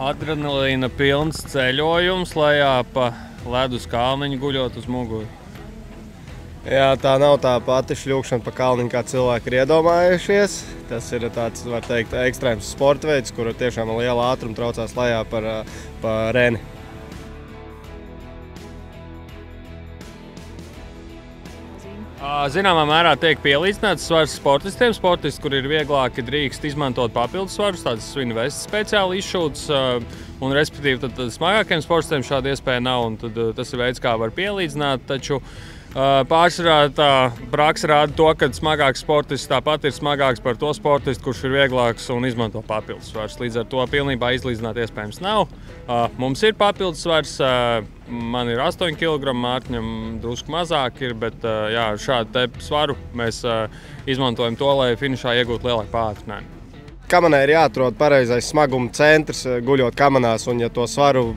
Adrenalīna pilns ceļojums lejā pa ledus kalniņu guļot uz muguru. Jā, tā nav tā pati šļūkšana pa kalniņu, kā cilvēki ir iedomājušies. Tas ir tāds, var teikt, ekstrēms sporta veids, kur tiešām liela ātruma traucās lejā pa reni. Zināmā mērā tiek pielīdzināts svars sportistiem. Sportisti, kur ir vieglāki, drīkst izmantot papildus svarus, tādas svinu vestes speciāli izšūtas, un respektīvi tad smagākiem sportistiem šāda iespēja nav, un tad tas ir veids, kā var pielīdzināt, taču pārsvarā tā praksa rāda to, ka smagāks sportists tāpat ir smagāks par to sportistu, kurš ir vieglāks un izmanto papildus svars. Līdz ar to pilnībā izlīdzināt iespējams nav. Mums ir papildus svars, man ir 8 kg, Mārtiņam drusku mazāk ir, bet jā, ar šādu te svaru mēs izmantojam to, lai finišā iegūtu lielāku pātrinājumu. Kamanai ir jāatrod pareizais smaguma centrs guļot kamanās, un ja to svaru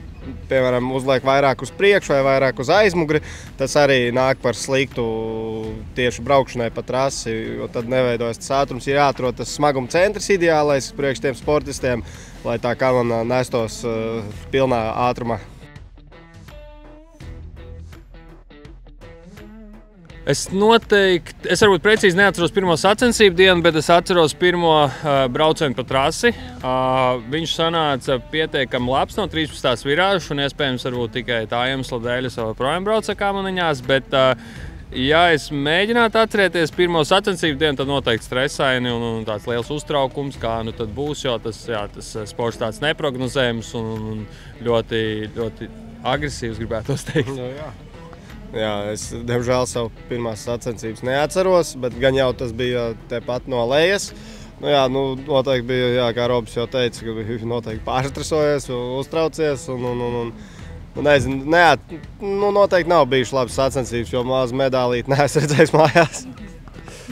piemēram, uzliek vairāk uz priekšu vai vairāk uz aizmuguri, tas arī nāk par sliktu tieši braukšanai pa trasi, jo tad neveidojas tas ātrums. Ir jāatrod tas smaguma centrs ideālais priekš tiem sportistiem, lai tā kamana nestos pilnā ātrumā. Es varbūt precīzi neatceros pirmo sacensību dienu, bet es atceros pirmo braucienu pa trasi. Viņš sanāca pietiekami labs no 13. virāžas, un iespējams varbūt tikai tā iemesla dēļ es joprojām braucu kamaniņās, bet ja es mēģinātu atcerēties pirmo sacensību dienu, tad noteikti stresaini un tāds liels uztraukums, kā nu tad būs, jo tas sports tāds neprognozējams un ļoti, ļoti agresīvs, gribētos teikt. No, jā. Jā, es diemžēl savu pirmās sacensības neatceros, bet gan jau tas bija tepat no lejas. Noteikti bija, jā, kā Robis jau teica, ka bija noteikti pārstresojies, uztraucies noteikti nav bijuši labas sacensības, jo mazu medālīti neesmu redzējis mājās.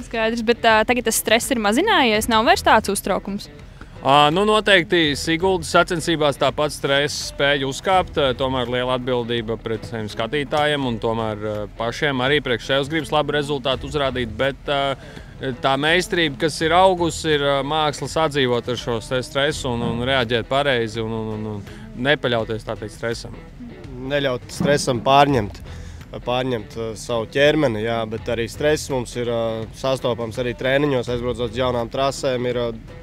Skaidrs, bet tagad tas stress ir mazinājies, nav vairs tāds uztraukums? Noteikti Siguldas sacensībās tāpat stress spēja uzkāpt, tomēr liela atbildība pret saviem skatītājiem un tomēr pašiem arī priekš sevis gribas labu rezultātu uzrādīt, bet tā meistarība, kas ir augusi, ir māksla sadzīvot ar šo stresu un reaģēt pareizi un nepaļauties tā teikt stresam. Neļaut stresam pārņemt savu ķermeni, jā, bet arī stress mums ir sastopams arī treniņos, aizbraucot uz jaunām trasēm, ir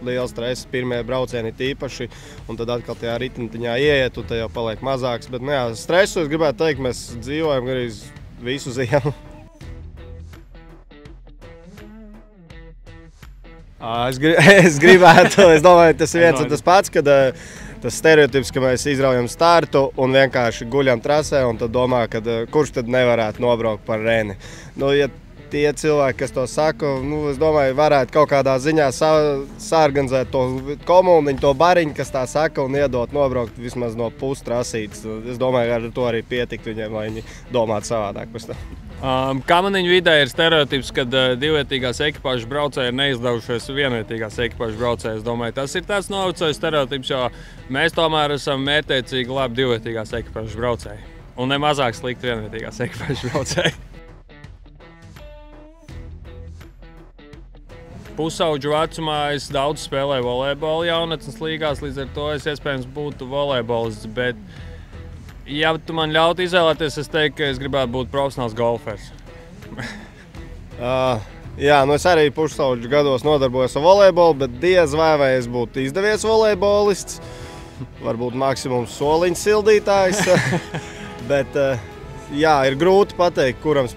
liels stress, pirmie braucieni tīpaši, un tad atkal tajā ritentiņā ieiet, un tad jau paliek mazāks, bet stresu, es gribētu teikt, mēs dzīvojam arī visu ziemu. Es domāju, tas ir viens un tas pats, kad tas stereotips, ka mēs izraujam startu un vienkārši guļam trasē un tad domā, ka kurš tad nevarētu nobraukt par reni. Ja tie cilvēki, kas to saka, es domāju, varētu kaut kādā ziņā sāorganizēt to komuniņu, to bariņu, kas tā saka, un iedot nobraukt vismaz no pustrasītes. Es domāju, ar to arī pietikt viņiem, lai viņi domātu savādāk pēc tam. Kamaniņu vidē ir stereotips, ka divvietīgās ekipāžas braucēji ir neizdevušies vienvietīgās ekipāžas braucēji. Es domāju, tas ir tāds novecojas stereotips, jo mēs tomēr esam mērķtiecīgi labi divvietīgās ekipāžas braucēji. Un ne mazāk slikti vienvietīgās ekipāžas braucēji. Pusauģu vecumā es daudz spēlēju volejbolu jaunatnes līgās, līdz ar to es iespējams būtu volejbolists, bet ja tu man ļautu izvēlēties, es teiktu, ka es gribētu būt profesionāls golfers. Es arī pusauģu gados nodarbojos ar volejbolu, bet diez vai es būtu izdevies volejbolists. Varbūt maksimums soliņu sildītājs. Bet ir grūti pateikt, kurā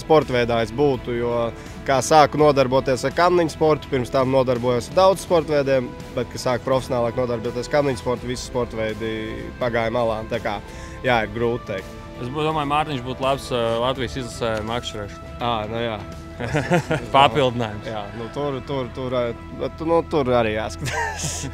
sportveidā es būtu, jo kā sāku nodarboties ar kamniņu sportu, pirms tam nodarbojos ar daudz sportveidiem, bet, kad sāku profesionālāk nodarboties ar kamniņu sportu, visi sportveidi pagāja malā. Tā kā, ir grūti teikt. Es domāju, Mārtiņš būtu labs Latvijas izlasē makšķerēšanā. Jā. Papildinājums. Jā, tur arī jāskatās.